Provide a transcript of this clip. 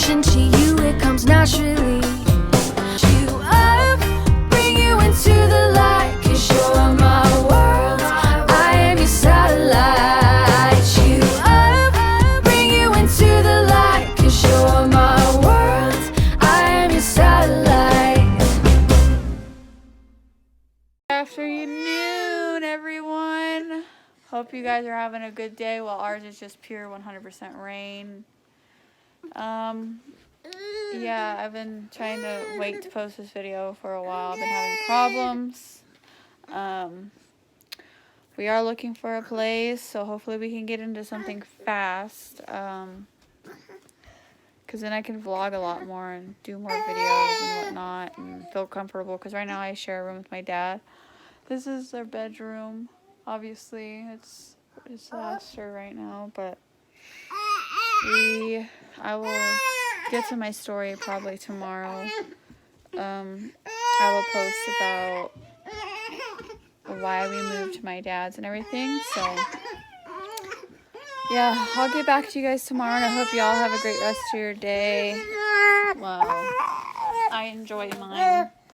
attention to you, it comes naturally. You up, bring you into the light, 'cause you're my world, I am your satellite. You up, bring you into the light, 'cause you're my world, I am your satellite. Afternoon, everyone. Hope you guys are having a good day while ours is just pure 100% rain. Yeah, I've been trying to wait to post this video for a while. I've been having problems. We are looking for a place, so hopefully we can get into something fast. Because then I can vlog a lot more and do more videos and whatnot and feel comfortable. Because right now I share a room with my dad. This is their bedroom. Obviously, it's a disaster right now, but I will get to my story probably tomorrow. I will post about why we moved to my dad's and everything. So yeah, I'll get back to you guys tomorrow, and I hope y'all have a great rest of your day. Wow, I enjoy mine.